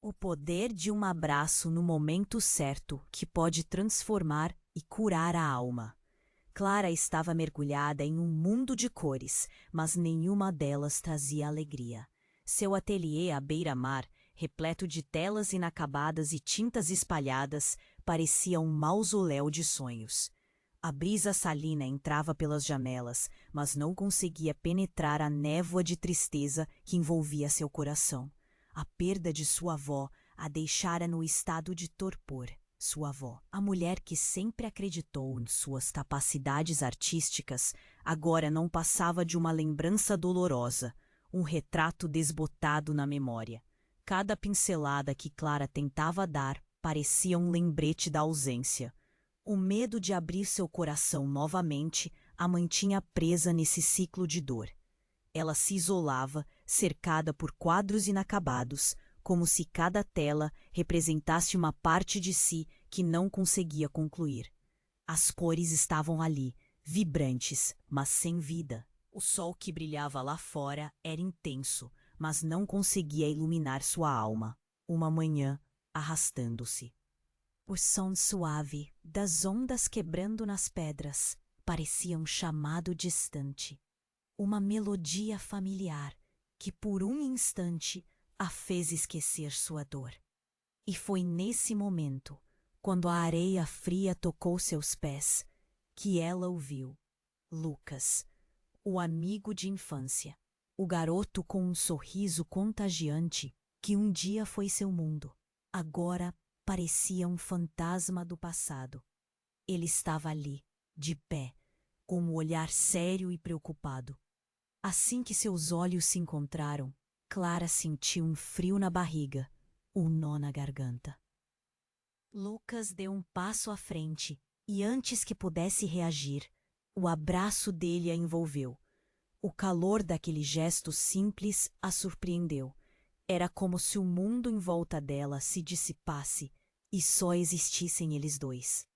O poder de um abraço no momento certo que pode transformar e curar a alma. Clara estava mergulhada em um mundo de cores, mas nenhuma delas trazia alegria. Seu ateliê à beira-mar, repleto de telas inacabadas e tintas espalhadas, parecia um mausoléu de sonhos. A brisa salina entrava pelas janelas, mas não conseguia penetrar a névoa de tristeza que envolvia seu coração. A perda de sua avó a deixara no estado de torpor. Sua avó, a mulher que sempre acreditou em suas capacidades artísticas, agora não passava de uma lembrança dolorosa, um retrato desbotado na memória. Cada pincelada que Clara tentava dar parecia um lembrete da ausência. O medo de abrir seu coração novamente a mantinha presa nesse ciclo de dor. Ela se isolava, cercada por quadros inacabados, como se cada tela representasse uma parte de si que não conseguia concluir. As cores estavam ali, vibrantes, mas sem vida. O sol que brilhava lá fora era intenso, mas não conseguia iluminar sua alma. Uma manhã, arrastando-se. O som suave das ondas quebrando nas pedras parecia um chamado distante. Uma melodia familiar que por um instante a fez esquecer sua dor. E foi nesse momento, quando a areia fria tocou seus pés, que ela ouviu Lucas, o amigo de infância, o garoto com um sorriso contagiante que um dia foi seu mundo. Agora parecia um fantasma do passado. Ele estava ali, de pé, com um olhar sério e preocupado. Assim que seus olhos se encontraram, Clara sentiu um frio na barriga, um nó na garganta. Lucas deu um passo à frente e, antes que pudesse reagir, o abraço dele a envolveu. O calor daquele gesto simples a surpreendeu. Era como se o mundo em volta dela se dissipasse e só existissem eles dois.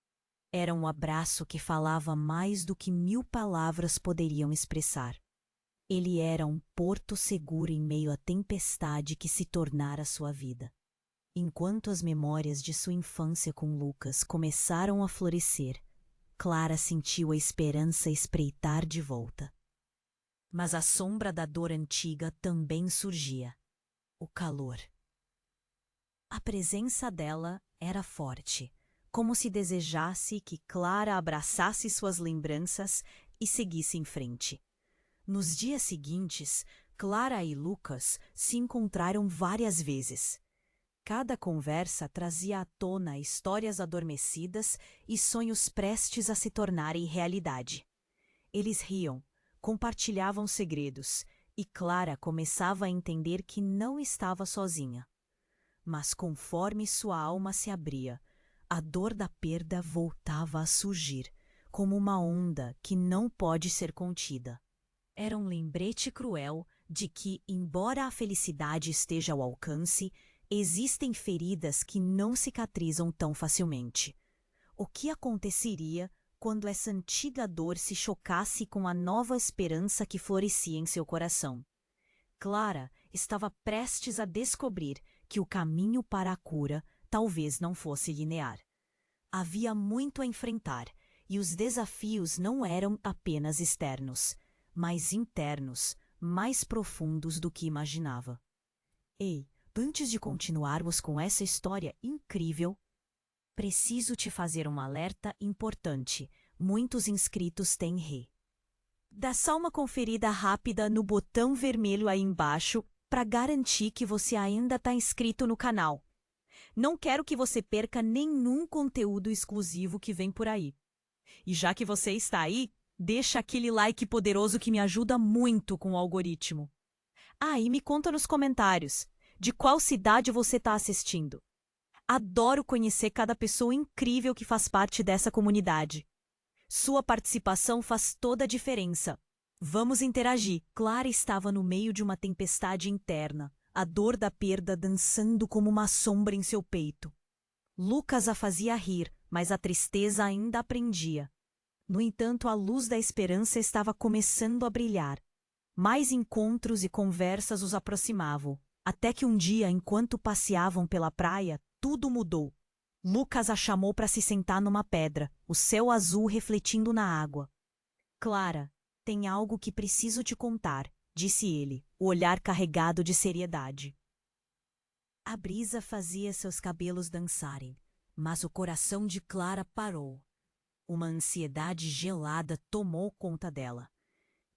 Era um abraço que falava mais do que 1000 palavras poderiam expressar. Ele era um porto seguro em meio à tempestade que se tornara sua vida. Enquanto as memórias de sua infância com Lucas começaram a florescer, Clara sentiu a esperança espreitar de volta. Mas a sombra da dor antiga também surgia. O calor. A presença dela era forte, como se desejasse que Clara abraçasse suas lembranças e seguisse em frente. Nos dias seguintes, Clara e Lucas se encontraram várias vezes. Cada conversa trazia à tona histórias adormecidas e sonhos prestes a se tornarem realidade. Eles riam, compartilhavam segredos, e Clara começava a entender que não estava sozinha. Mas conforme sua alma se abria, a dor da perda voltava a surgir, como uma onda que não pode ser contida. Era um lembrete cruel de que, embora a felicidade esteja ao alcance, existem feridas que não cicatrizam tão facilmente. O que aconteceria quando essa antiga dor se chocasse com a nova esperança que florescia em seu coração? Clara estava prestes a descobrir que o caminho para a cura talvez não fosse linear. Havia muito a enfrentar, e os desafios não eram apenas externos, mas internos, mais profundos do que imaginava. Ei, antes de continuarmos com essa história incrível, preciso te fazer um alerta importante. Muitos inscritos têm ré. Dá só uma conferida rápida no botão vermelho aí embaixo para garantir que você ainda está inscrito no canal. Não quero que você perca nenhum conteúdo exclusivo que vem por aí. E já que você está aí, deixa aquele like poderoso que me ajuda muito com o algoritmo. Ah, e me conta nos comentários de qual cidade você está assistindo. Adoro conhecer cada pessoa incrível que faz parte dessa comunidade. Sua participação faz toda a diferença. Vamos interagir. Clara estava no meio de uma tempestade interna, a dor da perda dançando como uma sombra em seu peito. Lucas a fazia rir, mas a tristeza ainda a prendia. No entanto, a luz da esperança estava começando a brilhar. Mais encontros e conversas os aproximavam, Até que um dia, enquanto passeavam pela praia, tudo mudou. Lucas a chamou para se sentar numa pedra, o céu azul refletindo na água. Clara, tem algo que preciso te contar, disse ele, o olhar carregado de seriedade. A brisa fazia seus cabelos dançarem, mas o coração de Clara parou. Uma ansiedade gelada tomou conta dela.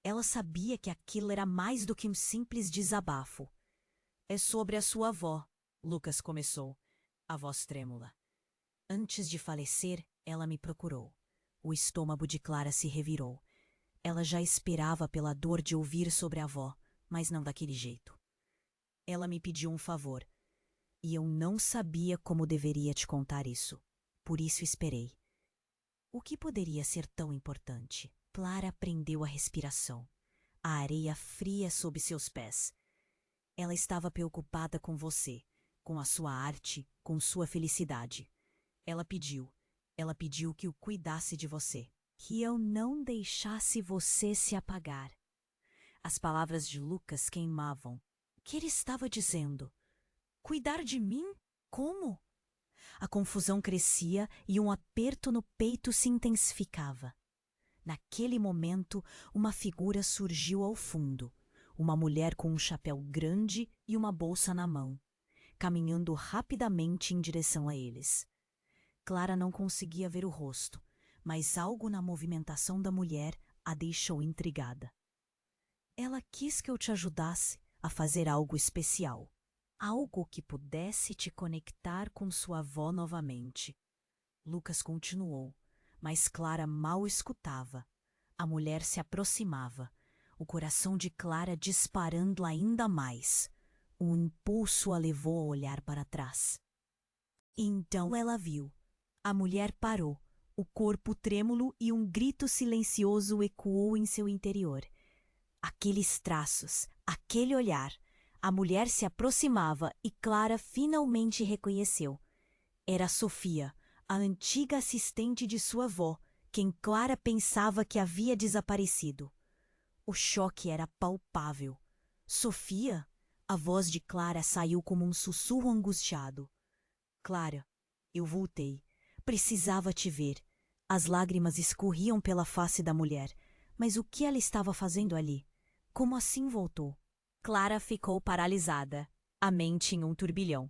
Ela sabia que aquilo era mais do que um simples desabafo. É sobre a sua avó, Lucas começou, a voz trêmula. Antes de falecer, ela me procurou. O estômago de Clara se revirou. Ela já esperava pela dor de ouvir sobre a avó, mas não daquele jeito. Ela me pediu um favor, e eu não sabia como deveria te contar isso. Por isso esperei. O que poderia ser tão importante? Clara prendeu a respiração. A areia fria sob seus pés. Ela estava preocupada com você, com a sua arte, com sua felicidade. Ela pediu que o cuidasse de você, que eu não deixasse você se apagar. As palavras de Lucas queimavam. O que ele estava dizendo? Cuidar de mim? Como? A confusão crescia e um aperto no peito se intensificava. Naquele momento, uma figura surgiu ao fundo. Uma mulher com um chapéu grande e uma bolsa na mão, caminhando rapidamente em direção a eles. Clara não conseguia ver o rosto, mas algo na movimentação da mulher a deixou intrigada. Ela quis que eu te ajudasse a fazer algo especial. Algo que pudesse te conectar com sua avó novamente. Lucas continuou, mas Clara mal escutava. A mulher se aproximava, o coração de Clara disparando ainda mais. Um impulso a levou a olhar para trás. Então ela viu. A mulher parou, o corpo trêmulo e um grito silencioso ecoou em seu interior. Aqueles traços, aquele olhar. A mulher se aproximava e Clara finalmente reconheceu. Era Sofia, a antiga assistente de sua avó, quem Clara pensava que havia desaparecido. O choque era palpável. Sofia? A voz de Clara saiu como um sussurro angustiado. Clara, eu voltei. Precisava te ver. As lágrimas escorriam pela face da mulher. Mas o que ela estava fazendo ali? Como assim voltou? Clara ficou paralisada, a mente em um turbilhão.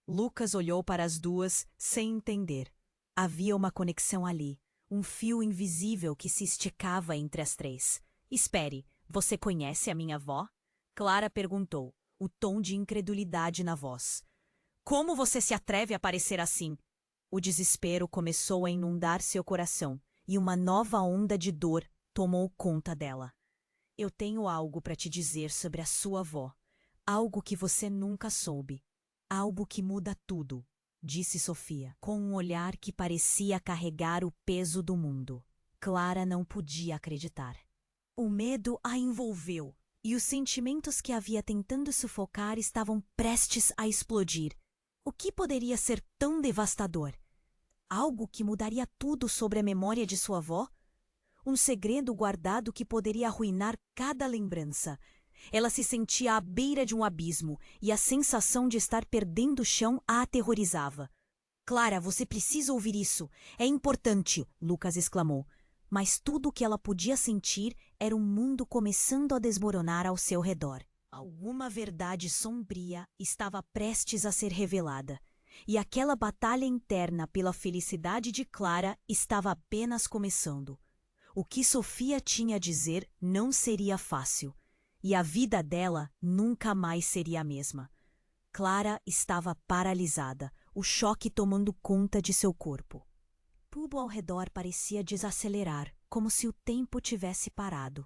Lucas olhou para as duas sem entender. Havia uma conexão ali, um fio invisível que se esticava entre as três. Espere, você conhece a minha avó? Clara perguntou, o tom de incredulidade na voz. Como você se atreve a parecer assim? O desespero começou a inundar seu coração e uma nova onda de dor tomou conta dela. Eu tenho algo para te dizer sobre a sua avó. Algo que você nunca soube. Algo que muda tudo, disse Sofia, com um olhar que parecia carregar o peso do mundo. Clara não podia acreditar. O medo a envolveu, e os sentimentos que havia tentando sufocar estavam prestes a explodir. O que poderia ser tão devastador? Algo que mudaria tudo sobre a memória de sua avó? Um segredo guardado que poderia arruinar cada lembrança. Ela se sentia à beira de um abismo e a sensação de estar perdendo o chão a aterrorizava. Clara, você precisa ouvir isso. É importante, Lucas exclamou. Mas tudo o que ela podia sentir era um mundo começando a desmoronar ao seu redor. Alguma verdade sombria estava prestes a ser revelada. E aquela batalha interna pela felicidade de Clara estava apenas começando. O que Sofia tinha a dizer não seria fácil, e a vida dela nunca mais seria a mesma. Clara estava paralisada, o choque tomando conta de seu corpo. Tudo ao redor parecia desacelerar, como se o tempo tivesse parado.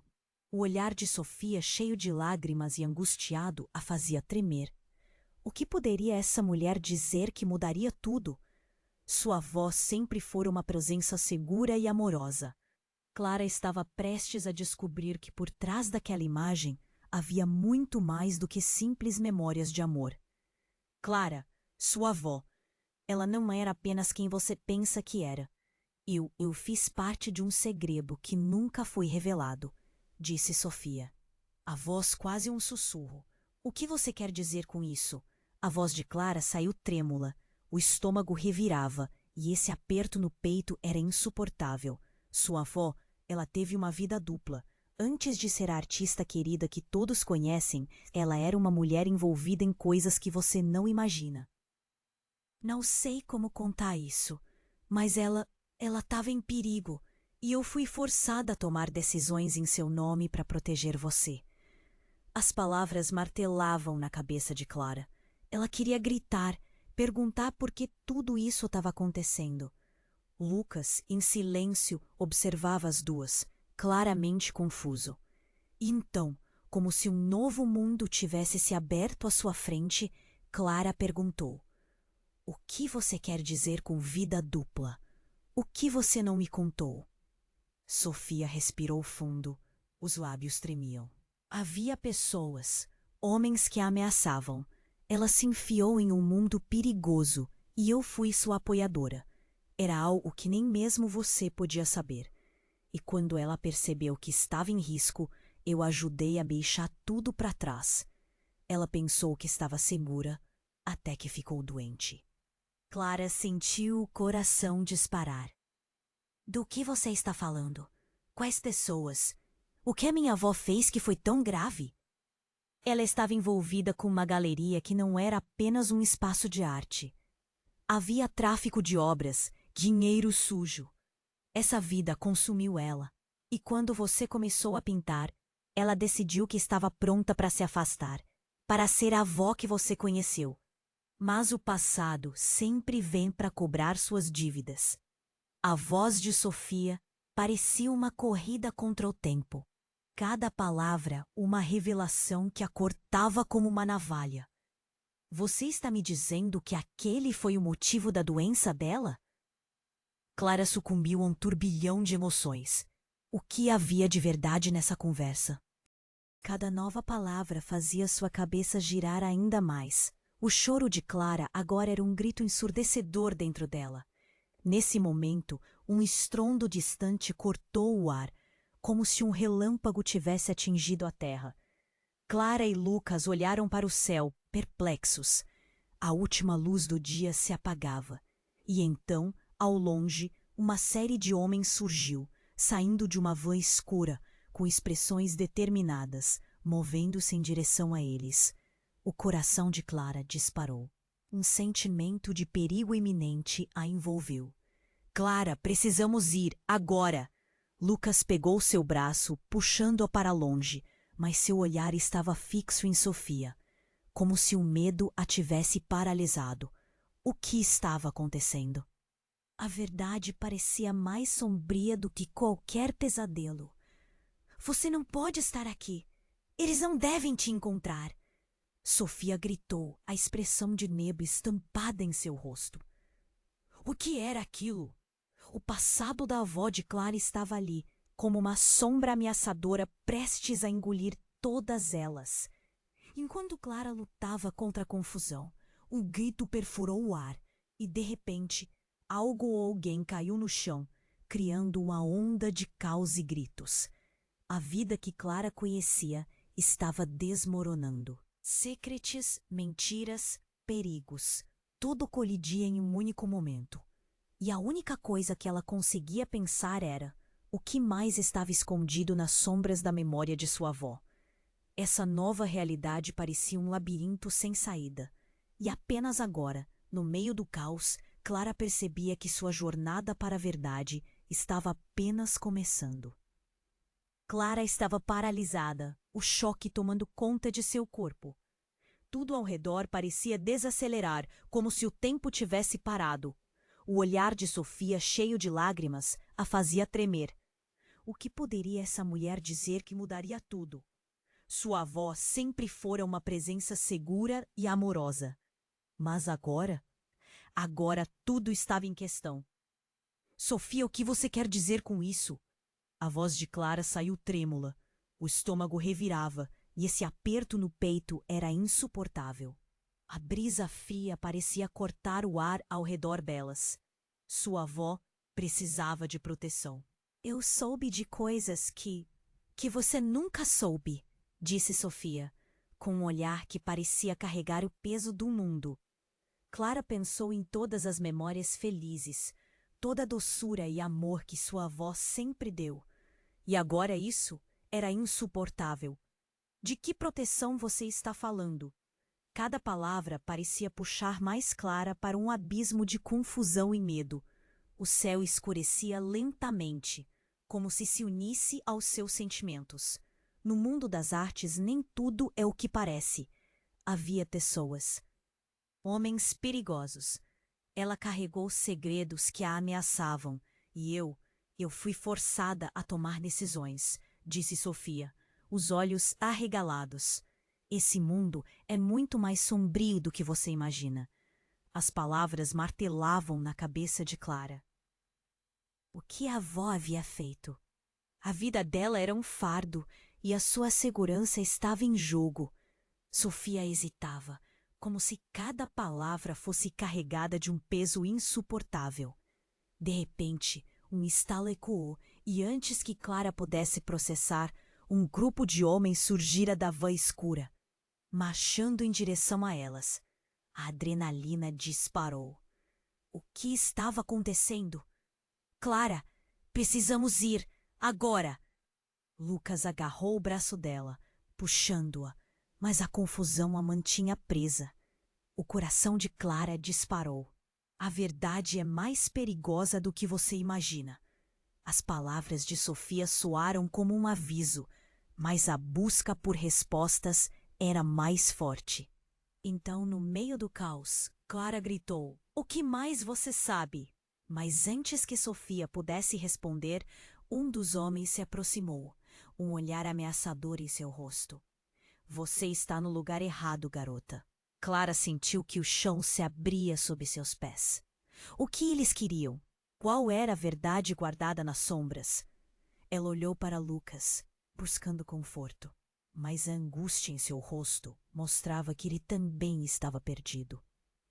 O olhar de Sofia, cheio de lágrimas e angustiado, a fazia tremer. O que poderia essa mulher dizer que mudaria tudo? Sua avó sempre fora uma presença segura e amorosa. Clara estava prestes a descobrir que por trás daquela imagem havia muito mais do que simples memórias de amor. Clara, sua avó, ela não era apenas quem você pensa que era. Eu fiz parte de um segredo que nunca foi revelado, disse Sofia. A voz quase um sussurro, O que você quer dizer com isso? A voz de Clara saiu trêmula. O estômago revirava e esse aperto no peito era insuportável. Sua avó, ela teve uma vida dupla. Antes de ser a artista querida que todos conhecem, ela era uma mulher envolvida em coisas que você não imagina. Não sei como contar isso, mas ela estava em perigo e eu fui forçada a tomar decisões em seu nome para proteger você. As palavras martelavam na cabeça de Clara. Ela queria gritar, perguntar por que tudo isso estava acontecendo. Lucas, em silêncio, observava as duas, claramente confuso. E então, como se um novo mundo tivesse se aberto à sua frente, Clara perguntou: O que você quer dizer com vida dupla? O que você não me contou? Sofia respirou fundo. Os lábios tremiam. Havia pessoas, homens que a ameaçavam. Ela se enfiou em um mundo perigoso e eu fui sua apoiadora. Era algo que nem mesmo você podia saber. E quando ela percebeu que estava em risco, eu ajudei a deixar tudo para trás. Ela pensou que estava segura, até que ficou doente. Clara sentiu o coração disparar. Do que você está falando? Quais pessoas? O que a minha avó fez que foi tão grave? Ela estava envolvida com uma galeria que não era apenas um espaço de arte. Havia tráfico de obras, dinheiro sujo. Essa vida consumiu ela. E quando você começou a pintar, ela decidiu que estava pronta para se afastar, para ser a avó que você conheceu. Mas o passado sempre vem para cobrar suas dívidas. A voz de Sofia parecia uma corrida contra o tempo. Cada palavra uma revelação que a cortava como uma navalha. Você está me dizendo que aquele foi o motivo da doença dela? Clara sucumbiu a um turbilhão de emoções. O que havia de verdade nessa conversa? Cada nova palavra fazia sua cabeça girar ainda mais. O choro de Clara agora era um grito ensurdecedor dentro dela. Nesse momento, um estrondo distante cortou o ar, como se um relâmpago tivesse atingido a terra. Clara e Lucas olharam para o céu, perplexos. A última luz do dia se apagava. E então, ao longe, uma série de homens surgiu, saindo de uma van escura, com expressões determinadas, movendo-se em direção a eles. O coração de Clara disparou. Um sentimento de perigo iminente a envolveu. Clara, precisamos ir, agora! Lucas pegou seu braço, puxando-a para longe, mas seu olhar estava fixo em Sofia, como se o medo a tivesse paralisado. O que estava acontecendo? A verdade parecia mais sombria do que qualquer pesadelo. Você não pode estar aqui. Eles não devem te encontrar. Sofia gritou, a expressão de medo estampada em seu rosto. O que era aquilo? O passado da avó de Clara estava ali, como uma sombra ameaçadora prestes a engolir todas elas. Enquanto Clara lutava contra a confusão, um grito perfurou o ar e, de repente, algo ou alguém caiu no chão, criando uma onda de caos e gritos. A vida que Clara conhecia estava desmoronando. Secretes, mentiras, perigos. Tudo colidia em um único momento. E a única coisa que ela conseguia pensar era o que mais estava escondido nas sombras da memória de sua avó. Essa nova realidade parecia um labirinto sem saída. E apenas agora, no meio do caos, Clara percebia que sua jornada para a verdade estava apenas começando. Clara estava paralisada, o choque tomando conta de seu corpo. Tudo ao redor parecia desacelerar, como se o tempo tivesse parado. O olhar de Sofia, cheio de lágrimas, a fazia tremer. O que poderia essa mulher dizer que mudaria tudo? Sua avó sempre fora uma presença segura e amorosa. Mas agora? Agora tudo estava em questão. Sofia, o que você quer dizer com isso? A voz de Clara saiu trêmula. O estômago revirava e esse aperto no peito era insuportável. A brisa fria parecia cortar o ar ao redor delas. Sua avó precisava de proteção. Eu soube de coisas que você nunca soube, disse Sofia, com um olhar que parecia carregar o peso do mundo. Clara pensou em todas as memórias felizes, toda a doçura e amor que sua avó sempre deu. E agora isso era insuportável. De que proteção você está falando? Cada palavra parecia puxar mais Clara para um abismo de confusão e medo. O céu escurecia lentamente, como se unisse aos seus sentimentos. No mundo das artes nem tudo é o que parece. Havia pessoas, homens perigosos. Ela carregou segredos que a ameaçavam, e eu fui forçada a tomar decisões, disse Sofia, os olhos arregalados. Esse mundo é muito mais sombrio do que você imagina. As palavras martelavam na cabeça de Clara. O que a avó havia feito? A vida dela era um fardo e a sua segurança estava em jogo. Sofia hesitava, como se cada palavra fosse carregada de um peso insuportável. De repente, um estalo ecoou e antes que Clara pudesse processar, um grupo de homens surgira da van escura, marchando em direção a elas. A adrenalina disparou. O que estava acontecendo? Clara, precisamos ir, agora! Lucas agarrou o braço dela, puxando-a, mas a confusão a mantinha presa. O coração de Clara disparou. A verdade é mais perigosa do que você imagina. As palavras de Sofia soaram como um aviso, mas a busca por respostas era mais forte. Então, no meio do caos, Clara gritou: "O que mais você sabe?" Mas antes que Sofia pudesse responder, um dos homens se aproximou, um olhar ameaçador em seu rosto. "Você está no lugar errado, garota." Clara sentiu que o chão se abria sob seus pés. O que eles queriam? Qual era a verdade guardada nas sombras? Ela olhou para Lucas, buscando conforto, mas a angústia em seu rosto mostrava que ele também estava perdido.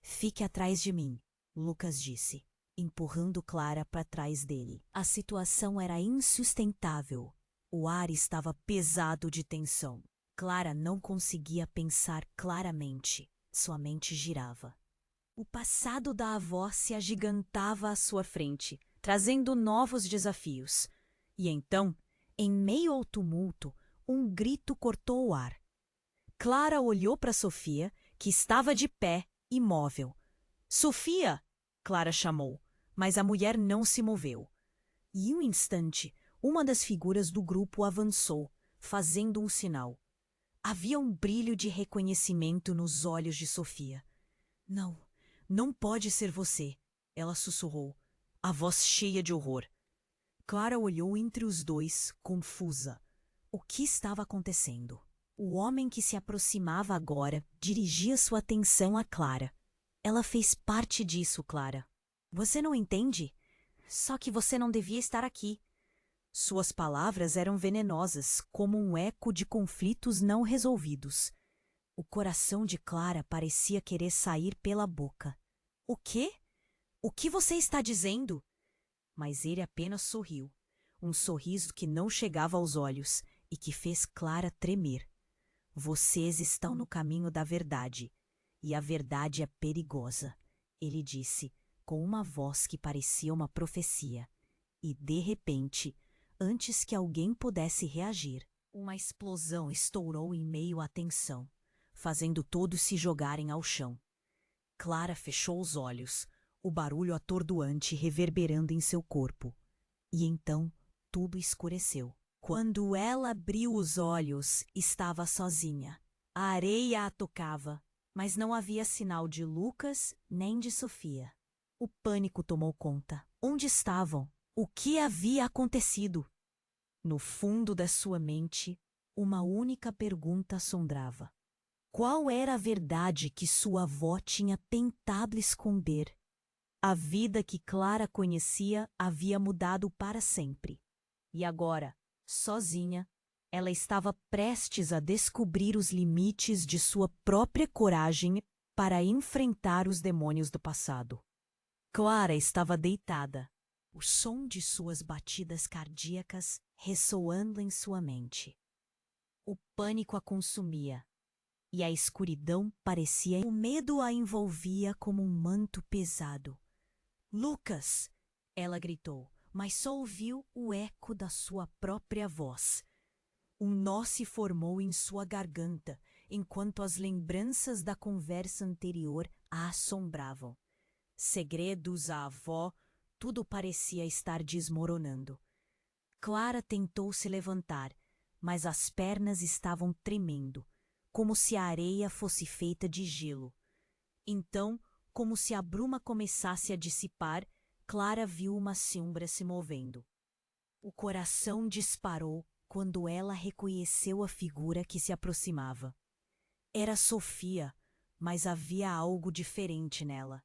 "Fique atrás de mim", Lucas disse, empurrando Clara para trás dele. A situação era insustentável. O ar estava pesado de tensão. Clara não conseguia pensar claramente. Sua mente girava. O passado da avó se agigantava à sua frente, trazendo novos desafios. E então, em meio ao tumulto, um grito cortou o ar. Clara olhou para Sofia, que estava de pé, imóvel. "Sofia!" Clara chamou, mas a mulher não se moveu. E um instante, uma das figuras do grupo avançou, fazendo um sinal. Havia um brilho de reconhecimento nos olhos de Sofia. "Não, não pode ser você", ela sussurrou, a voz cheia de horror. Clara olhou entre os dois, confusa. O que estava acontecendo? O homem que se aproximava agora dirigia sua atenção a Clara. "Ela fez parte disso, Clara. Você não entende? Só que você não devia estar aqui." Suas palavras eram venenosas, como um eco de conflitos não resolvidos. O coração de Clara parecia querer sair pela boca. "O quê? O que você está dizendo?" Mas ele apenas sorriu, um sorriso que não chegava aos olhos e que fez Clara tremer. "Vocês estão no caminho da verdade, e a verdade é perigosa", ele disse, com uma voz que parecia uma profecia. E, de repente, antes que alguém pudesse reagir, uma explosão estourou em meio à tensão, fazendo todos se jogarem ao chão. Clara fechou os olhos, o barulho atordoante reverberando em seu corpo. E então tudo escureceu. Quando ela abriu os olhos, estava sozinha. A areia a tocava, mas não havia sinal de Lucas nem de Sofia. O pânico tomou conta. Onde estavam? O que havia acontecido? No fundo da sua mente, uma única pergunta assombrava. Qual era a verdade que sua avó tinha tentado esconder? A vida que Clara conhecia havia mudado para sempre. E agora, sozinha, ela estava prestes a descobrir os limites de sua própria coragem para enfrentar os demônios do passado. Clara estava deitada, o som de suas batidas cardíacas ressoando em sua mente. O pânico a consumia, e a escuridão parecia. O medo a envolvia como um manto pesado. Lucas! Ela gritou, mas só ouviu o eco da sua própria voz. Um nó se formou em sua garganta, enquanto as lembranças da conversa anterior a assombravam. Segredos à avó, tudo parecia estar desmoronando. Clara tentou se levantar, mas as pernas estavam tremendo, como se a areia fosse feita de gelo. Então, como se a bruma começasse a dissipar, Clara viu uma sombra se movendo. O coração disparou quando ela reconheceu a figura que se aproximava. Era Sofia, mas havia algo diferente nela.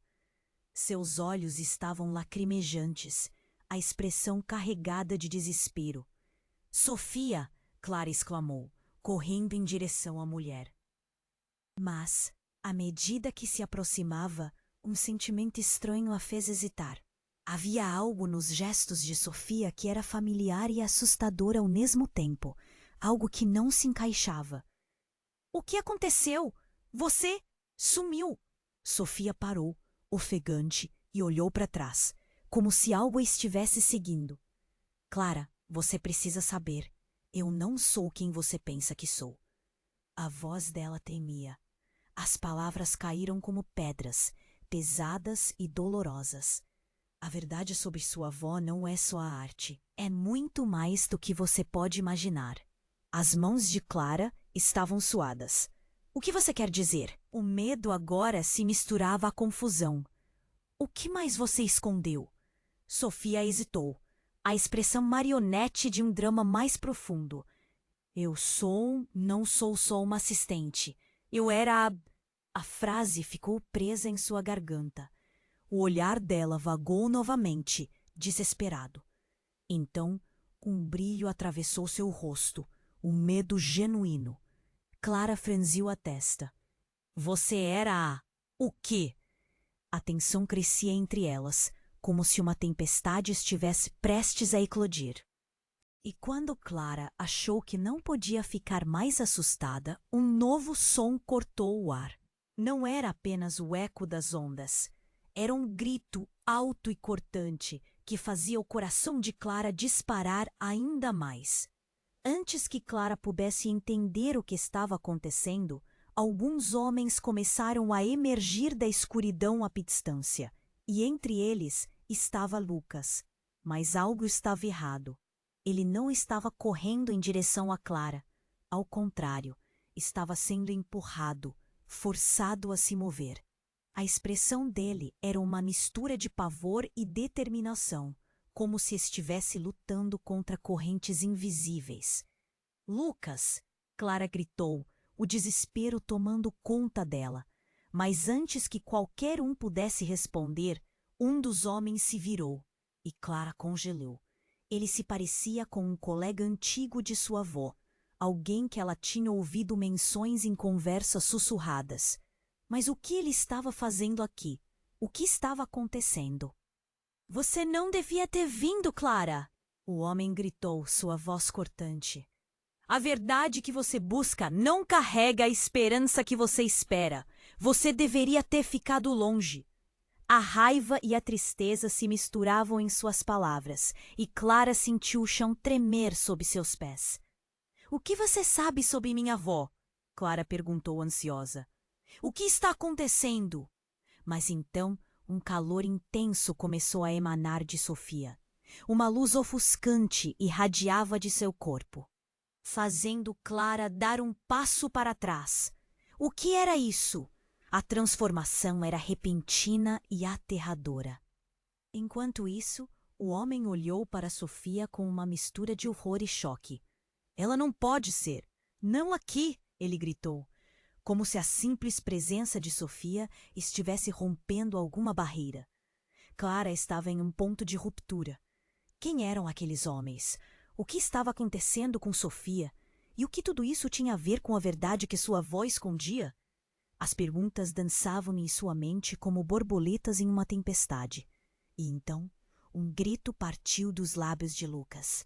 Seus olhos estavam lacrimejantes, a expressão carregada de desespero. "Sofia!" Clara exclamou, correndo em direção à mulher. Mas, à medida que se aproximava, um sentimento estranho a fez hesitar. Havia algo nos gestos de Sofia que era familiar e assustador ao mesmo tempo, algo que não se encaixava. "O que aconteceu? Você sumiu!" Sofia parou, ofegante, e olhou para trás, como se algo a estivesse seguindo. "Clara, você precisa saber. Eu não sou quem você pensa que sou." A voz dela tremia. As palavras caíram como pedras, pesadas e dolorosas. "A verdade sobre sua avó não é só a arte. É muito mais do que você pode imaginar." As mãos de Clara estavam suadas. "O que você quer dizer?" O medo agora se misturava à confusão. "O que mais você escondeu?" Sofia hesitou, a expressão marionete de um drama mais profundo. Não sou só uma assistente. Eu era a..." A frase ficou presa em sua garganta. O olhar dela vagou novamente, desesperado. Então, um brilho atravessou seu rosto, um medo genuíno. Clara franziu a testa. "Você era a... o quê?" A tensão crescia entre elas, como se uma tempestade estivesse prestes a eclodir. E quando Clara achou que não podia ficar mais assustada, um novo som cortou o ar. Não era apenas o eco das ondas. Era um grito alto e cortante que fazia o coração de Clara disparar ainda mais. Antes que Clara pudesse entender o que estava acontecendo, alguns homens começaram a emergir da escuridão à distância, e entre eles estava Lucas. Mas algo estava errado. Ele não estava correndo em direção a Clara. Ao contrário, estava sendo empurrado, forçado a se mover. A expressão dele era uma mistura de pavor e determinação, como se estivesse lutando contra correntes invisíveis. "Lucas!" Clara gritou, o desespero tomando conta dela. Mas antes que qualquer um pudesse responder, um dos homens se virou, e Clara congelou. Ele se parecia com um colega antigo de sua avó, alguém que ela tinha ouvido menções em conversas sussurradas. Mas o que ele estava fazendo aqui? O que estava acontecendo? "Você não devia ter vindo, Clara!" O homem gritou, sua voz cortante. "A verdade que você busca não carrega a esperança que você espera. Você deveria ter ficado longe." A raiva e a tristeza se misturavam em suas palavras, e Clara sentiu o chão tremer sob seus pés. "O que você sabe sobre minha avó?" Clara perguntou ansiosa. "O que está acontecendo?" Mas então um calor intenso começou a emanar de Sofia. Uma luz ofuscante irradiava de seu corpo, fazendo Clara dar um passo para trás. O que era isso? A transformação era repentina e aterradora. Enquanto isso, o homem olhou para Sofia com uma mistura de horror e choque. "Ela não pode ser! Não aqui!" ele gritou, como se a simples presença de Sofia estivesse rompendo alguma barreira. Clara estava em um ponto de ruptura. Quem eram aqueles homens? O que estava acontecendo com Sofia? E o que tudo isso tinha a ver com a verdade que sua avó escondia? As perguntas dançavam em sua mente como borboletas em uma tempestade. E então, um grito partiu dos lábios de Lucas.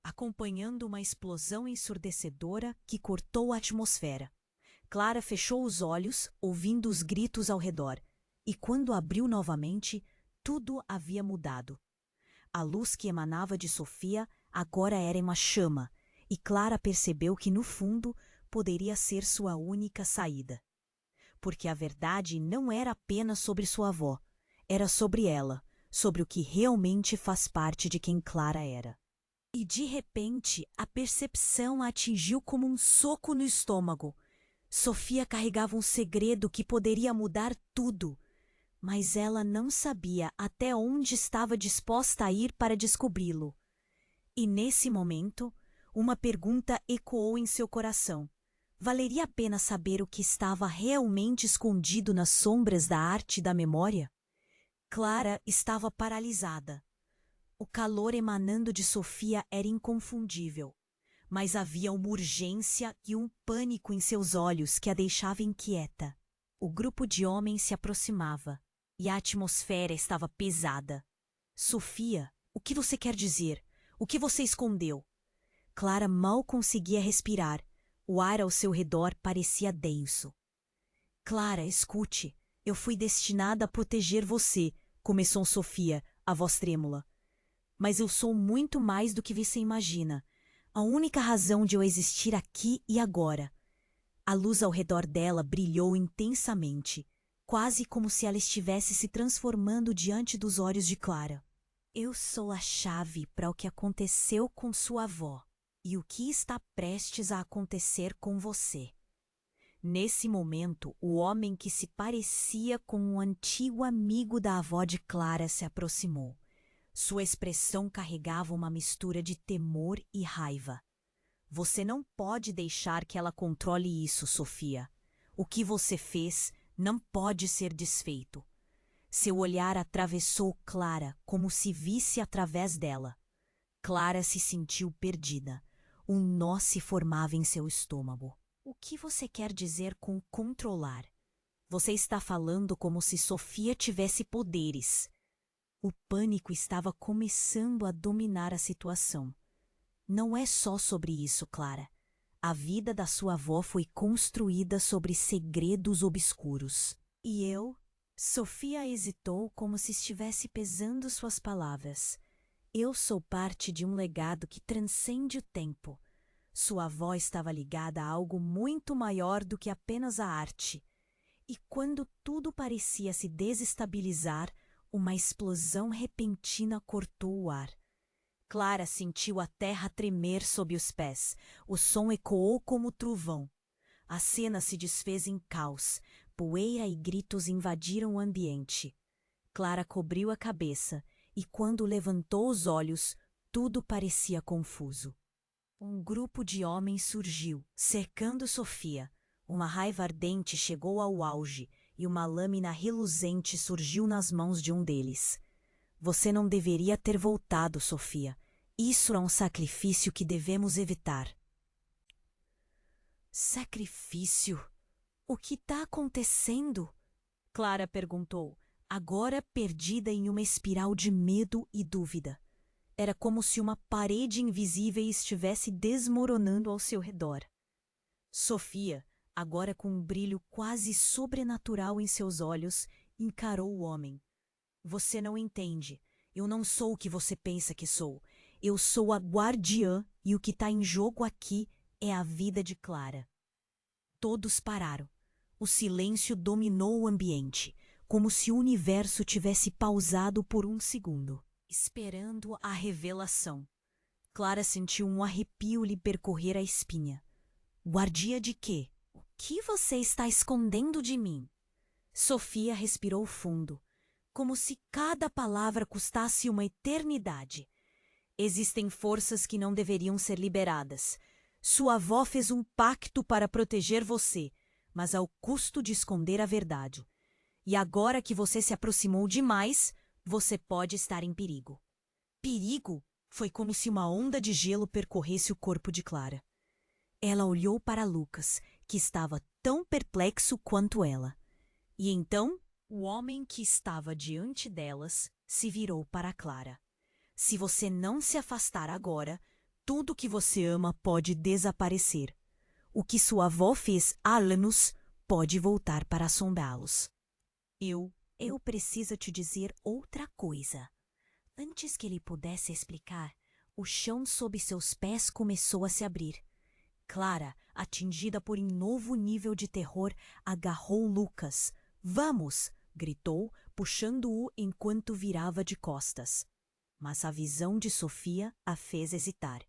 acompanhando uma explosão ensurdecedora que cortou a atmosfera. Clara fechou os olhos, ouvindo os gritos ao redor, e quando abriu novamente, tudo havia mudado. A luz que emanava de Sofia agora era uma chama, e Clara percebeu que, no fundo, poderia ser sua única saída. Porque a verdade não era apenas sobre sua avó, era sobre ela, sobre o que realmente faz parte de quem Clara era. E de repente, a percepção a atingiu como um soco no estômago. Sofia carregava um segredo que poderia mudar tudo, mas ela não sabia até onde estava disposta a ir para descobri-lo. E nesse momento, uma pergunta ecoou em seu coração. Valeria a pena saber o que estava realmente escondido nas sombras da arte e da memória? Clara estava paralisada. O calor emanando de Sofia era inconfundível, mas havia uma urgência e um pânico em seus olhos que a deixava inquieta. O grupo de homens se aproximava, e a atmosfera estava pesada. Sofia, o que você quer dizer? O que você escondeu? Clara mal conseguia respirar. O ar ao seu redor parecia denso. Clara, escute. Eu fui destinada a proteger você, começou Sofia, a voz trêmula. Mas eu sou muito mais do que você imagina. A única razão de eu existir aqui e agora. A luz ao redor dela brilhou intensamente, quase como se ela estivesse se transformando diante dos olhos de Clara. Eu sou a chave para o que aconteceu com sua avó e o que está prestes a acontecer com você. Nesse momento, o homem que se parecia com um antigo amigo da avó de Clara se aproximou. Sua expressão carregava uma mistura de temor e raiva. Você não pode deixar que ela controle isso, Sofia. O que você fez não pode ser desfeito. Seu olhar atravessou Clara como se visse através dela. Clara se sentiu perdida. Um nó se formava em seu estômago. O que você quer dizer com controlar? Você está falando como se Sofia tivesse poderes. O pânico estava começando a dominar a situação. Não é só sobre isso, Clara. A vida da sua avó foi construída sobre segredos obscuros. E eu? Sofia hesitou como se estivesse pesando suas palavras. Eu sou parte de um legado que transcende o tempo. Sua avó estava ligada a algo muito maior do que apenas a arte. E quando tudo parecia se desestabilizar, uma explosão repentina cortou o ar. Clara sentiu a terra tremer sob os pés. O som ecoou como trovão. A cena se desfez em caos. Poeira e gritos invadiram o ambiente. Clara cobriu a cabeça e, quando levantou os olhos, tudo parecia confuso. Um grupo de homens surgiu, cercando Sofia. Uma raiva ardente chegou ao auge e uma lâmina reluzente surgiu nas mãos de um deles. Você não deveria ter voltado, Sofia. Isso é um sacrifício que devemos evitar. Sacrifício? O que está acontecendo? Clara perguntou, agora perdida em uma espiral de medo e dúvida. Era como se uma parede invisível estivesse desmoronando ao seu redor. Sofia, agora com um brilho quase sobrenatural em seus olhos, encarou o homem. Você não entende. Eu não sou o que você pensa que sou. Eu sou a guardiã e o que está em jogo aqui é a vida de Clara. Todos pararam. O silêncio dominou o ambiente, como se o universo tivesse pausado por um segundo, esperando a revelação. Clara sentiu um arrepio lhe percorrer a espinha. Guardia de quê? O que você está escondendo de mim? Sofia respirou fundo, como se cada palavra custasse uma eternidade. Existem forças que não deveriam ser liberadas. Sua avó fez um pacto para proteger você, mas ao custo de esconder a verdade. E agora que você se aproximou demais, você pode estar em perigo. Perigo? Foi como se uma onda de gelo percorresse o corpo de Clara. Ela olhou para Lucas, que estava tão perplexo quanto ela. E então, o homem que estava diante delas se virou para Clara. Se você não se afastar agora, tudo que você ama pode desaparecer. O que sua avó fez há anos pode voltar para assombrá-los. Eu preciso te dizer outra coisa. Antes que ele pudesse explicar, o chão sob seus pés começou a se abrir. Clara, atingida por um novo nível de terror, agarrou Lucas. Vamos! Gritou, puxando-o enquanto virava de costas. Mas a visão de Sofia a fez hesitar.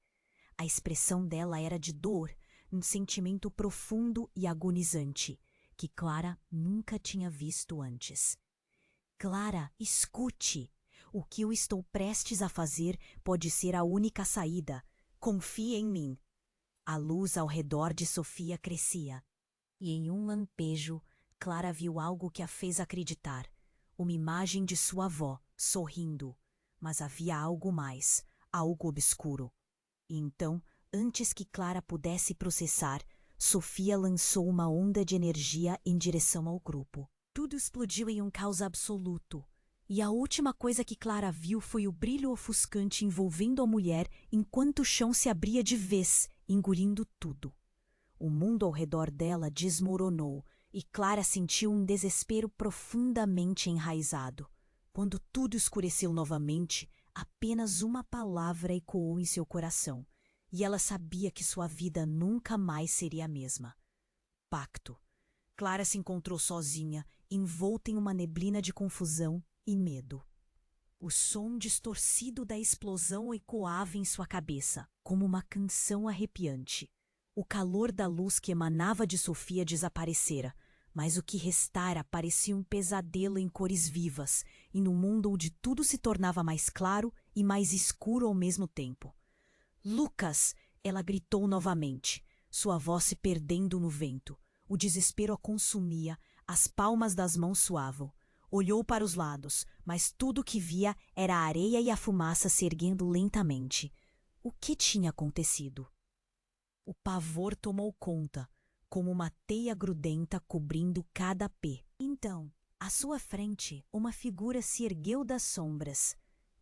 A expressão dela era de dor, um sentimento profundo e agonizante, que Clara nunca tinha visto antes. Clara, escute! O que eu estou prestes a fazer pode ser a única saída. Confie em mim. A luz ao redor de Sofia crescia, e em um lampejo, Clara viu algo que a fez acreditar. Uma imagem de sua avó, sorrindo. Mas havia algo mais, algo obscuro. E então, antes que Clara pudesse processar, Sofia lançou uma onda de energia em direção ao grupo. Tudo explodiu em um caos absoluto. E a última coisa que Clara viu foi o brilho ofuscante envolvendo a mulher enquanto o chão se abria de vez, engolindo tudo. O mundo ao redor dela desmoronou e Clara sentiu um desespero profundamente enraizado. Quando tudo escureceu novamente, apenas uma palavra ecoou em seu coração, e ela sabia que sua vida nunca mais seria a mesma. Pacto. Clara se encontrou sozinha, envolta em uma neblina de confusão e medo. O som distorcido da explosão ecoava em sua cabeça, como uma canção arrepiante. O calor da luz que emanava de Sofia desaparecera, mas o que restara parecia um pesadelo em cores vivas, e num mundo onde tudo se tornava mais claro e mais escuro ao mesmo tempo. Lucas! Ela gritou novamente, sua voz se perdendo no vento. O desespero a consumia, as palmas das mãos suavam. Olhou para os lados, mas tudo o que via era a areia e a fumaça se erguendo lentamente. O que tinha acontecido? O pavor tomou conta, como uma teia grudenta cobrindo cada pé. Então, à sua frente, uma figura se ergueu das sombras.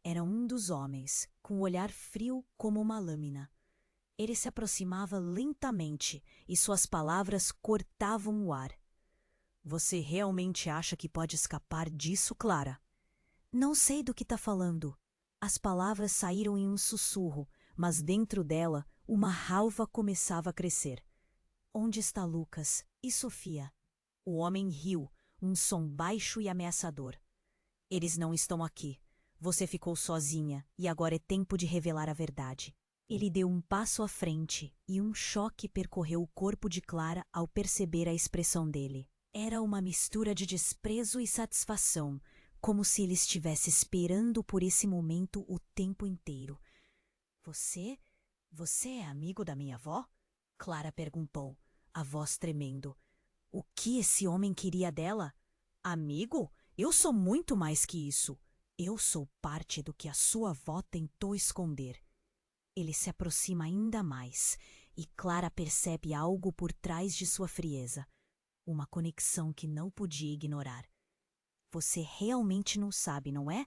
Era um dos homens, com o olhar frio como uma lâmina. Ele se aproximava lentamente e suas palavras cortavam o ar. Você realmente acha que pode escapar disso, Clara? Não sei do que está falando. As palavras saíram em um sussurro, mas dentro dela, uma raiva começava a crescer. Onde está Lucas e Sofia? O homem riu, um som baixo e ameaçador. Eles não estão aqui. Você ficou sozinha e agora é tempo de revelar a verdade. Ele deu um passo à frente e um choque percorreu o corpo de Clara ao perceber a expressão dele. Era uma mistura de desprezo e satisfação, como se ele estivesse esperando por esse momento o tempo inteiro. Você é amigo da minha avó? Clara perguntou, a voz tremendo. O que esse homem queria dela? Amigo? Eu sou muito mais que isso. Eu sou parte do que a sua avó tentou esconder. Ele se aproxima ainda mais, e Clara percebe algo por trás de sua frieza. Uma conexão que não podia ignorar. Você realmente não sabe, não é?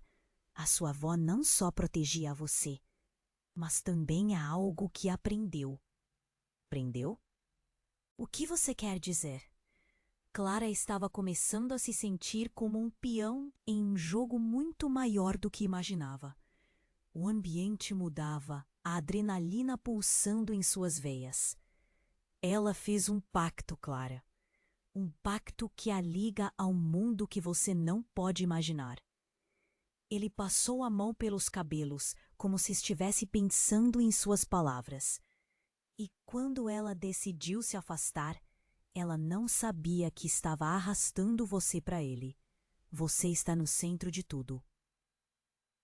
A sua avó não só protegia a você, mas também há algo que aprendeu. Aprendeu? O que você quer dizer? Clara estava começando a se sentir como um peão em um jogo muito maior do que imaginava. O ambiente mudava, a adrenalina pulsando em suas veias. Ela fez um pacto, Clara. Um pacto que a liga a um mundo que você não pode imaginar. Ele passou a mão pelos cabelos, como se estivesse pensando em suas palavras. E quando ela decidiu se afastar, ela não sabia que estava arrastando você para ele. Você está no centro de tudo.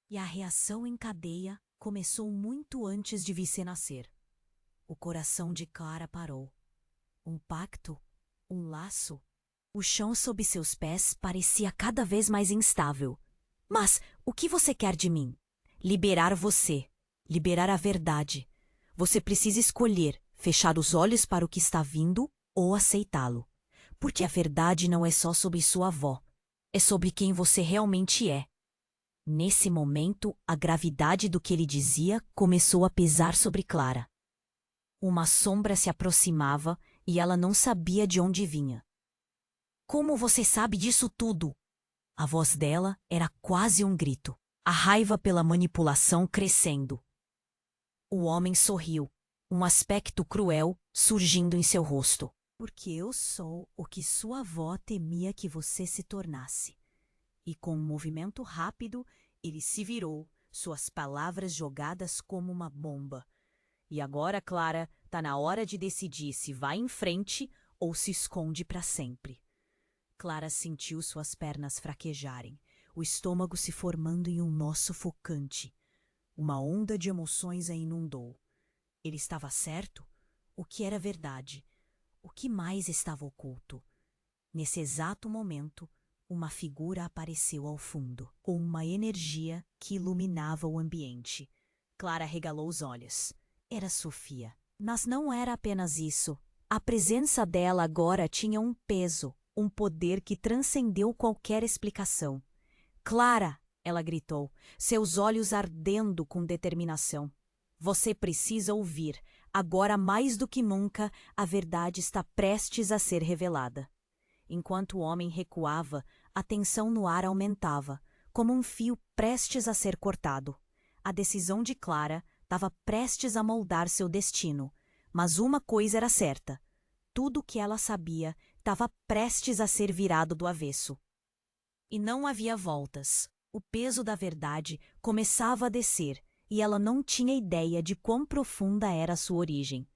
E a reação em cadeia começou muito antes de você nascer. O coração de Clara parou. Um pacto? Um laço? O chão sob seus pés parecia cada vez mais instável. Mas o que você quer de mim? Liberar você. Liberar a verdade. Você precisa escolher fechar os olhos para o que está vindo ou aceitá-lo. Porque a verdade não é só sobre sua avó. É sobre quem você realmente é. Nesse momento, a gravidade do que ele dizia começou a pesar sobre Clara. Uma sombra se aproximava e ela não sabia de onde vinha. Como você sabe disso tudo? A voz dela era quase um grito, a raiva pela manipulação crescendo. O homem sorriu, um aspecto cruel surgindo em seu rosto. Porque eu sou o que sua avó temia que você se tornasse. E com um movimento rápido, ele se virou, suas palavras jogadas como uma bomba. E agora, Clara, tá na hora de decidir se vai em frente ou se esconde para sempre. Clara sentiu suas pernas fraquejarem, o estômago se formando em um nó sufocante. Uma onda de emoções a inundou. Ele estava certo? O que era verdade? O que mais estava oculto? Nesse exato momento, uma figura apareceu ao fundo, com uma energia que iluminava o ambiente. Clara regalou os olhos. Era Sofia. Mas não era apenas isso. A presença dela agora tinha um peso, um poder que transcendeu qualquer explicação. Clara, ela gritou, seus olhos ardendo com determinação. Você precisa ouvir. Agora mais do que nunca, a verdade está prestes a ser revelada. Enquanto o homem recuava, a tensão no ar aumentava, como um fio prestes a ser cortado. A decisão de Clara estava prestes a moldar seu destino, mas uma coisa era certa: tudo o que ela sabia estava prestes a ser virado do avesso. E não havia voltas. O peso da verdade começava a descer, e ela não tinha ideia de quão profunda era a sua origem.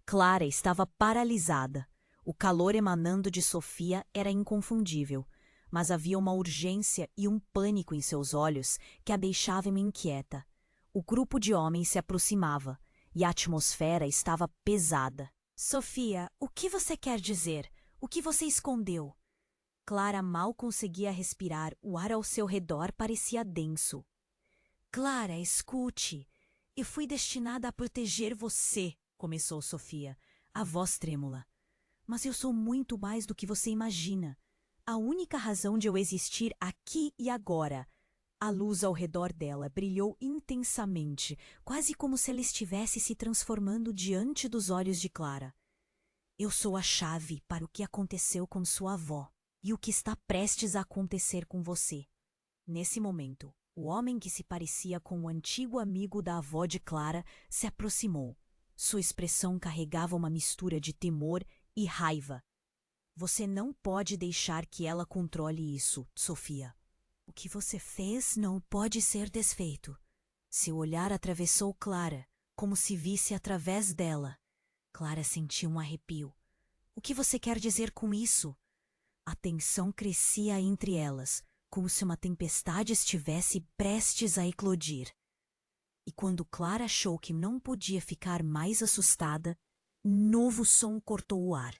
Clara estava paralisada. O calor emanando de Sofia era inconfundível, mas havia uma urgência e um pânico em seus olhos que a deixavam inquieta. O grupo de homens se aproximava, e a atmosfera estava pesada. Sofia, o que você quer dizer? O que você escondeu? Clara mal conseguia respirar, o ar ao seu redor parecia denso. Clara, escute. Eu fui destinada a proteger você, começou Sofia, a voz trêmula. Mas eu sou muito mais do que você imagina. A única razão de eu existir aqui e agora. A luz ao redor dela brilhou intensamente, quase como se ela estivesse se transformando diante dos olhos de Clara. Eu sou a chave para o que aconteceu com sua avó e o que está prestes a acontecer com você. Nesse momento, o homem que se parecia com o antigo amigo da avó de Clara se aproximou. Sua expressão carregava uma mistura de temor e raiva. Você não pode deixar que ela controle isso, Sofia. O que você fez não pode ser desfeito. Seu olhar atravessou Clara, como se visse através dela. Clara sentiu um arrepio. O que você quer dizer com isso? A tensão crescia entre elas, como se uma tempestade estivesse prestes a eclodir. E quando Clara achou que não podia ficar mais assustada, um novo som cortou o ar.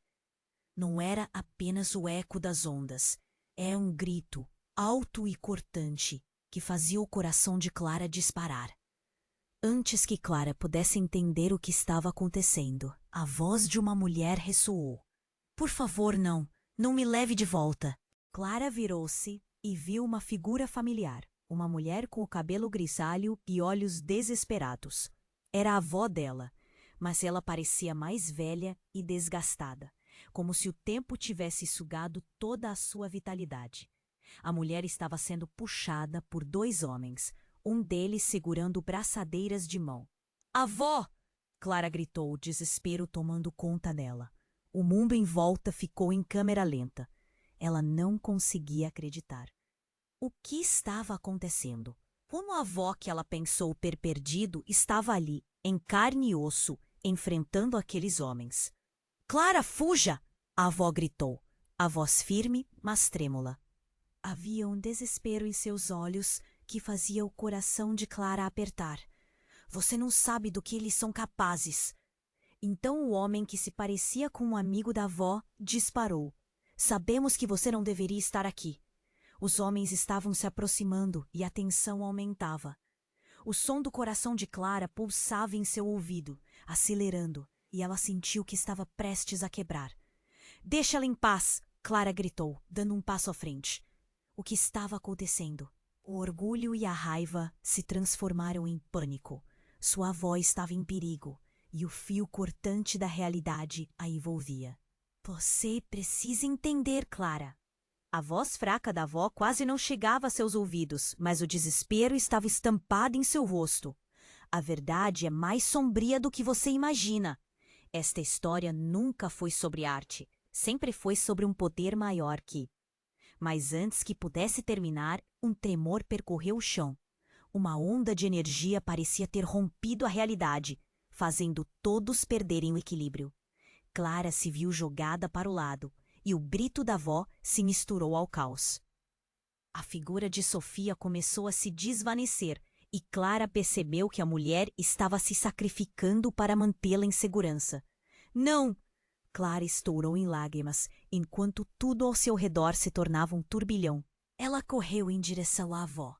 Não era apenas o eco das ondas, era um grito, alto e cortante, que fazia o coração de Clara disparar. Antes que Clara pudesse entender o que estava acontecendo, a voz de uma mulher ressoou. Por favor, não, não me leve de volta. Clara virou-se e viu uma figura familiar, uma mulher com o cabelo grisalho e olhos desesperados. Era a avó dela, mas ela parecia mais velha e desgastada, como se o tempo tivesse sugado toda a sua vitalidade. A mulher estava sendo puxada por dois homens, um deles segurando braçadeiras de mão. Avó! Clara gritou, o desespero tomando conta dela. O mundo em volta ficou em câmera lenta. Ela não conseguia acreditar. O que estava acontecendo? Como a avó que ela pensou ter perdido estava ali, em carne e osso, enfrentando aqueles homens. Clara, fuja! A avó gritou, a voz firme, mas trêmula. Havia um desespero em seus olhos que fazia o coração de Clara apertar. Você não sabe do que eles são capazes. Então o homem que se parecia com um amigo da avó disparou. Sabemos que você não deveria estar aqui. Os homens estavam se aproximando e a tensão aumentava. O som do coração de Clara pulsava em seu ouvido, acelerando, e ela sentiu que estava prestes a quebrar. Deixa-la em paz! Clara gritou, dando um passo à frente. O que estava acontecendo? O orgulho e a raiva se transformaram em pânico. Sua avó estava em perigo e o fio cortante da realidade a envolvia. Você precisa entender, Clara. A voz fraca da avó quase não chegava a seus ouvidos, mas o desespero estava estampado em seu rosto. A verdade é mais sombria do que você imagina. Esta história nunca foi sobre arte, sempre foi sobre um poder maior que. Mas antes que pudesse terminar, um tremor percorreu o chão. Uma onda de energia parecia ter rompido a realidade, fazendo todos perderem o equilíbrio. Clara se viu jogada para o lado, e o grito da avó se misturou ao caos. A figura de Sofia começou a se desvanecer, e Clara percebeu que a mulher estava se sacrificando para mantê-la em segurança. Não! Clara estourou em lágrimas, enquanto tudo ao seu redor se tornava um turbilhão. Ela correu em direção à avó,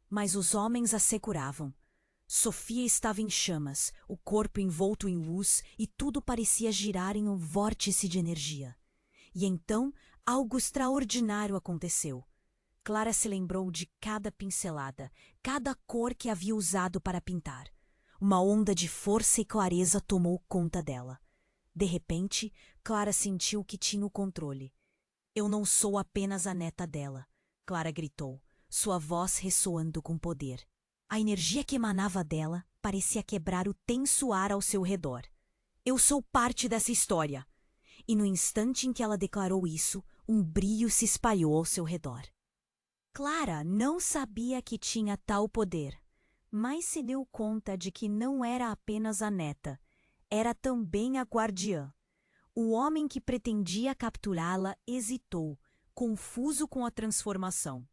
mas os homens a seguravam. Sofia estava em chamas, o corpo envolto em luz e tudo parecia girar em um vórtice de energia. E então, algo extraordinário aconteceu. Clara se lembrou de cada pincelada, cada cor que havia usado para pintar. Uma onda de força e clareza tomou conta dela. De repente, Clara sentiu que tinha o controle. Eu não sou apenas a neta dela, Clara gritou, sua voz ressoando com poder. A energia que emanava dela parecia quebrar o tenso ar ao seu redor. Eu sou parte dessa história. E no instante em que ela declarou isso, um brilho se espalhou ao seu redor. Clara não sabia que tinha tal poder, mas se deu conta de que não era apenas a neta, era também a guardiã. O homem que pretendia capturá-la hesitou, confuso com a transformação.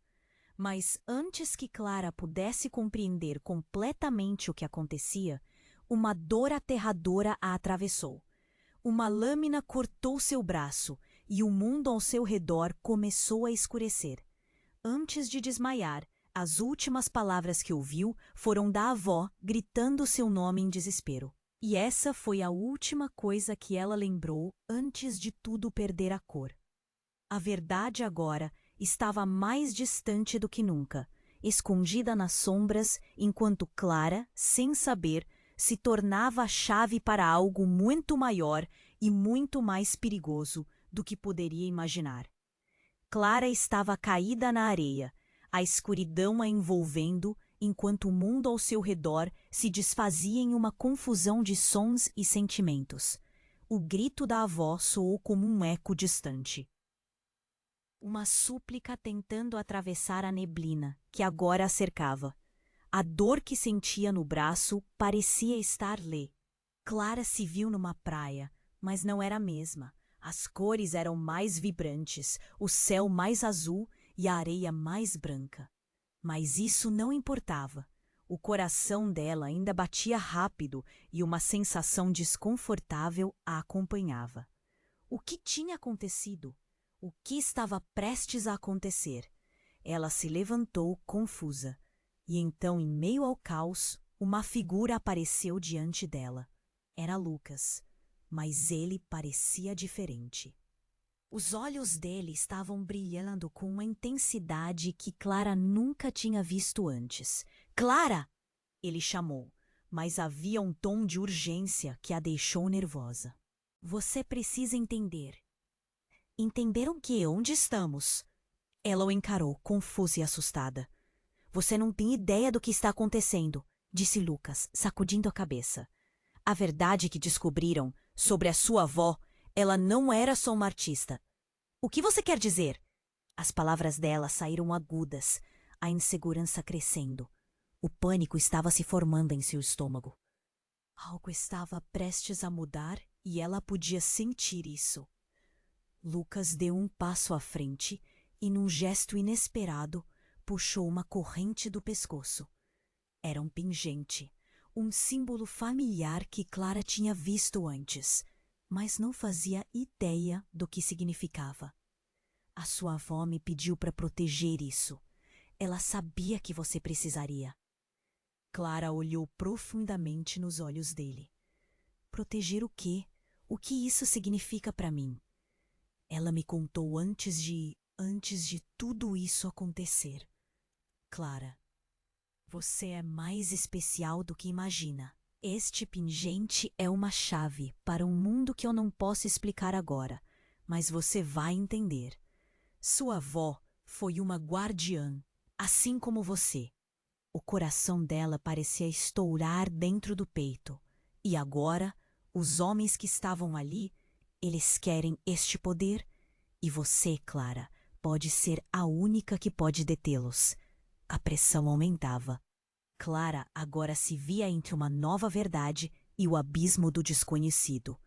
Mas antes que Clara pudesse compreender completamente o que acontecia, uma dor aterradora a atravessou. Uma lâmina cortou seu braço e o mundo ao seu redor começou a escurecer. Antes de desmaiar, as últimas palavras que ouviu foram da avó gritando seu nome em desespero. E essa foi a última coisa que ela lembrou antes de tudo perder a cor. A verdade agora estava mais distante do que nunca, escondida nas sombras, enquanto Clara, sem saber, se tornava a chave para algo muito maior e muito mais perigoso do que poderia imaginar. Clara estava caída na areia, a escuridão a envolvendo, enquanto o mundo ao seu redor se desfazia em uma confusão de sons e sentimentos. O grito da avó soou como um eco distante. Uma súplica tentando atravessar a neblina, que agora a cercava. A dor que sentia no braço parecia estar-lhe. Clara se viu numa praia, mas não era a mesma. As cores eram mais vibrantes, o céu mais azul e a areia mais branca. Mas isso não importava. O coração dela ainda batia rápido e uma sensação desconfortável a acompanhava. O que tinha acontecido? O que estava prestes a acontecer? Ela se levantou confusa, e então, em meio ao caos, uma figura apareceu diante dela. Era Lucas, mas ele parecia diferente. Os olhos dele estavam brilhando com uma intensidade que Clara nunca tinha visto antes. Clara! Ele chamou, mas havia um tom de urgência que a deixou nervosa. Você precisa entender. Entender o quê? Onde estamos? Ela o encarou, confusa e assustada. Você não tem ideia do que está acontecendo, disse Lucas, sacudindo a cabeça. A verdade que descobriram sobre a sua avó, ela não era só uma artista. O que você quer dizer? As palavras dela saíram agudas, a insegurança crescendo. O pânico estava se formando em seu estômago. Algo estava prestes a mudar e ela podia sentir isso. Lucas deu um passo à frente e, num gesto inesperado, puxou uma corrente do pescoço. Era um pingente, um símbolo familiar que Clara tinha visto antes, mas não fazia ideia do que significava. A sua avó me pediu para proteger isso. Ela sabia que você precisaria. Clara olhou profundamente nos olhos dele. Proteger o quê? O que isso significa para mim? Ela me contou antes de tudo isso acontecer. Clara, você é mais especial do que imagina. Este pingente é uma chave para um mundo que eu não posso explicar agora, mas você vai entender. Sua avó foi uma guardiã, assim como você. O coração dela parecia estourar dentro do peito. E agora, os homens que estavam ali, eles querem este poder, e você, Clara, pode ser a única que pode detê-los. A pressão aumentava. Clara agora se via entre uma nova verdade e o abismo do desconhecido.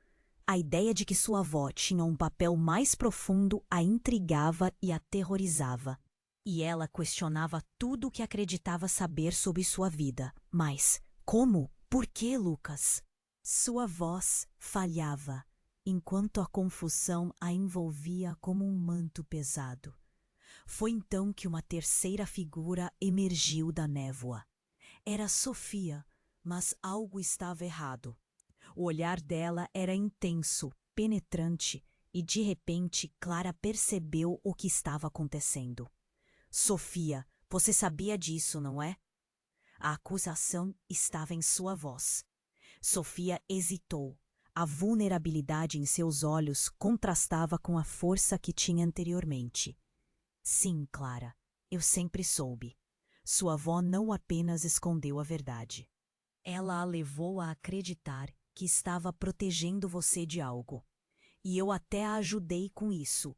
A ideia de que sua avó tinha um papel mais profundo a intrigava e aterrorizava. E ela questionava tudo o que acreditava saber sobre sua vida. Mas como? Por que, Lucas? Sua voz falhava, enquanto a confusão a envolvia como um manto pesado. Foi então que uma terceira figura emergiu da névoa. Era Sofia, mas algo estava errado. O olhar dela era intenso, penetrante, e de repente Clara percebeu o que estava acontecendo. Sofia, você sabia disso, não é? A acusação estava em sua voz. Sofia hesitou. A vulnerabilidade em seus olhos contrastava com a força que tinha anteriormente. Sim, Clara, eu sempre soube. Sua avó não apenas escondeu a verdade. Ela a levou a acreditar que estava protegendo você de algo. E eu até a ajudei com isso.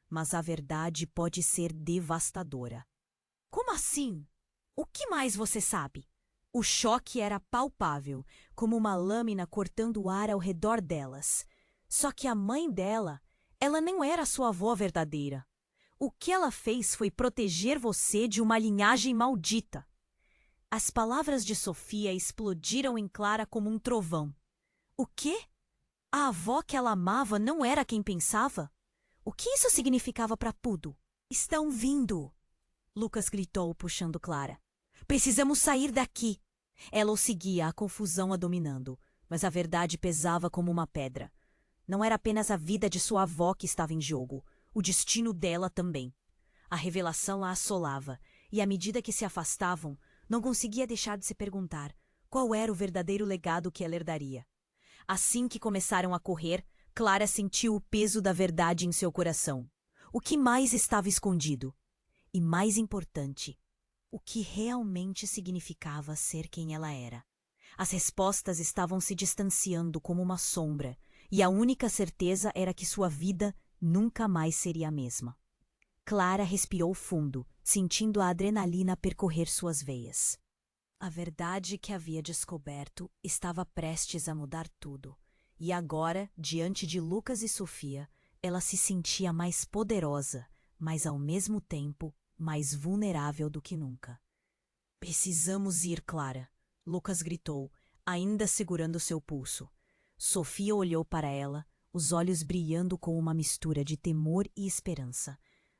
Mas a verdade pode ser devastadora. Como assim? O que mais você sabe? O choque era palpável, como uma lâmina cortando o ar ao redor delas. Só que a mãe dela, ela não era sua avó verdadeira. O que ela fez foi proteger você de uma linhagem maldita. As palavras de Sofia explodiram em Clara como um trovão. O quê? A avó que ela amava não era quem pensava? O que isso significava para Pudo? Estão vindo! Lucas gritou, puxando Clara. Precisamos sair daqui! Ela o seguia, a confusão a dominando, mas a verdade pesava como uma pedra. Não era apenas a vida de sua avó que estava em jogo, o destino dela também. A revelação a assolava, e à medida que se afastavam, não conseguia deixar de se perguntar qual era o verdadeiro legado que ela herdaria. Assim que começaram a correr, Clara sentiu o peso da verdade em seu coração. O que mais estava escondido? E mais importante, o que realmente significava ser quem ela era. As respostas estavam se distanciando como uma sombra, e a única certeza era que sua vida nunca mais seria a mesma. Clara respirou fundo, sentindo a adrenalina percorrer suas veias. A verdade que havia descoberto estava prestes a mudar tudo, e agora, diante de Lucas e Sofia, ela se sentia mais poderosa, mas ao mesmo tempo mais vulnerável do que nunca. Precisamos ir, Clara, Lucas gritou, ainda segurando seu pulso. Sofia olhou para ela, os olhos brilhando com uma mistura de temor e esperança.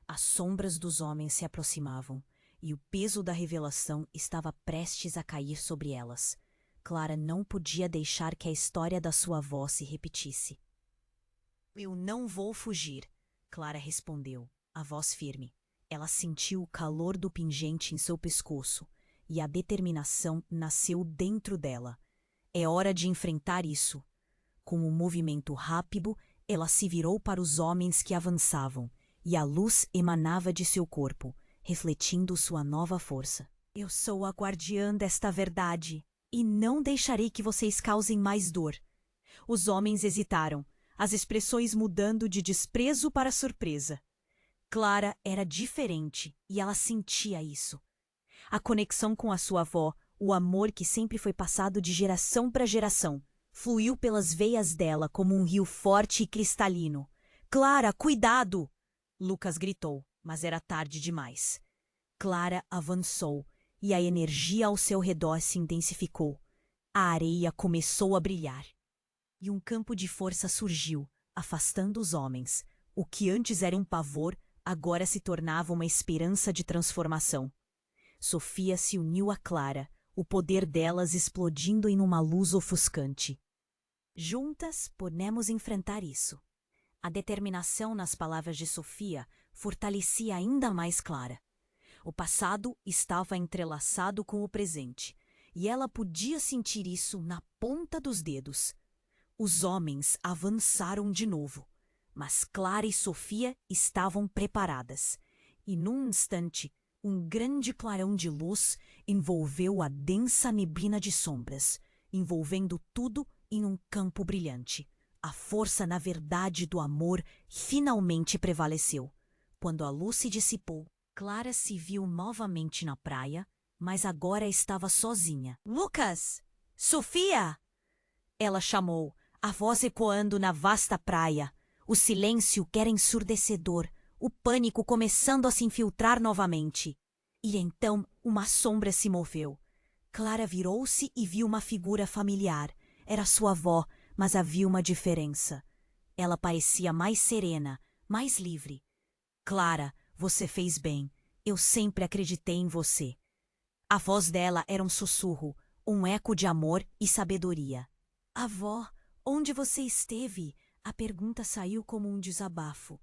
As sombras dos homens se aproximavam, e o peso da revelação estava prestes a cair sobre elas. Clara não podia deixar que a história da sua avó se repetisse. Eu não vou fugir, Clara respondeu, a voz firme. Ela sentiu o calor do pingente em seu pescoço, e a determinação nasceu dentro dela. É hora de enfrentar isso. Com um movimento rápido, ela se virou para os homens que avançavam, e a luz emanava de seu corpo, refletindo sua nova força. Eu sou a guardiã desta verdade, e não deixarei que vocês causem mais dor. Os homens hesitaram, as expressões mudando de desprezo para surpresa. Clara era diferente, e ela sentia isso. A conexão com a sua avó, o amor que sempre foi passado de geração para geração, fluiu pelas veias dela como um rio forte e cristalino. Clara, cuidado! Lucas gritou, mas era tarde demais. Clara avançou, e a energia ao seu redor se intensificou. A areia começou a brilhar. E um campo de força surgiu, afastando os homens. O que antes era um pavor, agora se tornava uma esperança de transformação. Sofia se uniu a Clara, o poder delas explodindo em uma luz ofuscante. Juntas, podemos enfrentar isso. A determinação nas palavras de Sofia fortalecia ainda mais Clara. O passado estava entrelaçado com o presente, e ela podia sentir isso na ponta dos dedos. Os homens avançaram de novo, mas Clara e Sofia estavam preparadas, e num instante, um grande clarão de luz envolveu a densa neblina de sombras, envolvendo tudo em um campo brilhante. A força, na verdade, do amor finalmente prevaleceu. Quando a luz se dissipou, Clara se viu novamente na praia, mas agora estava sozinha. Lucas! Sofia! Ela chamou, a voz ecoando na vasta praia. O silêncio que era ensurdecedor, o pânico começando a se infiltrar novamente. E então uma sombra se moveu. Clara virou-se e viu uma figura familiar. Era sua avó, mas havia uma diferença. Ela parecia mais serena, mais livre. Clara, você fez bem. Eu sempre acreditei em você. A voz dela era um sussurro, um eco de amor e sabedoria. Avó, onde você esteve? A pergunta saiu como um desabafo.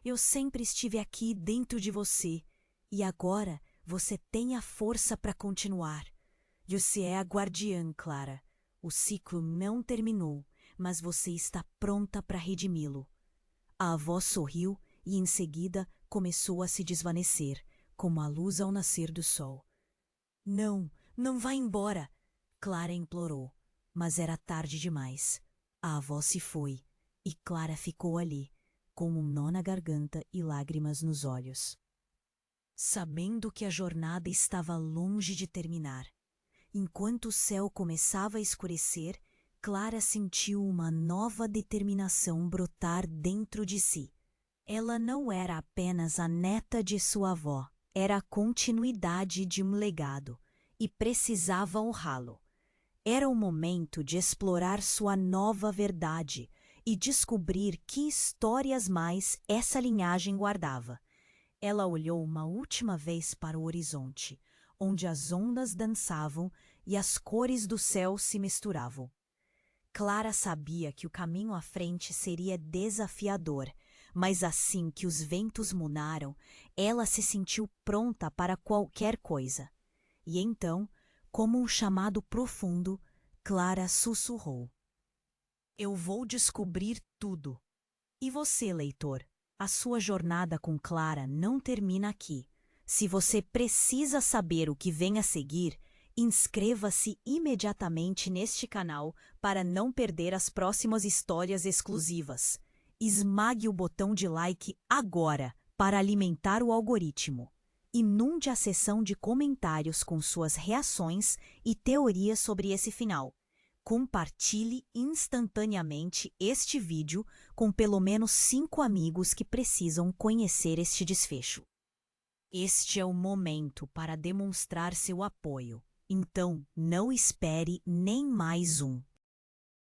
Eu sempre estive aqui dentro de você. E agora você tem a força para continuar. Você é a guardiã, Clara. O ciclo não terminou, mas você está pronta para redimi-lo. A avó sorriu e em seguida começou a se desvanecer, como a luz ao nascer do sol. Não, não vá embora, Clara implorou, mas era tarde demais. A avó se foi e Clara ficou ali, com um nó na garganta e lágrimas nos olhos. Sabendo que a jornada estava longe de terminar, enquanto o céu começava a escurecer, Clara sentiu uma nova determinação brotar dentro de si. Ela não era apenas a neta de sua avó, era a continuidade de um legado, e precisava honrá-lo. Era o momento de explorar sua nova verdade e descobrir que histórias mais essa linhagem guardava. Ela olhou uma última vez para o horizonte, onde as ondas dançavam e as cores do céu se misturavam. Clara sabia que o caminho à frente seria desafiador, mas assim que os ventos mudaram, ela se sentiu pronta para qualquer coisa. E então, como um chamado profundo, Clara sussurrou: Eu vou descobrir tudo. E você, leitor? A sua jornada com Clara não termina aqui. Se você precisa saber o que vem a seguir, inscreva-se imediatamente neste canal para não perder as próximas histórias exclusivas. Esmague o botão de like agora para alimentar o algoritmo. Inunde a seção de comentários com suas reações e teorias sobre esse final. Compartilhe instantaneamente este vídeo com pelo menos 5 amigos que precisam conhecer este desfecho. Este é o momento para demonstrar seu apoio, então não espere nem mais um.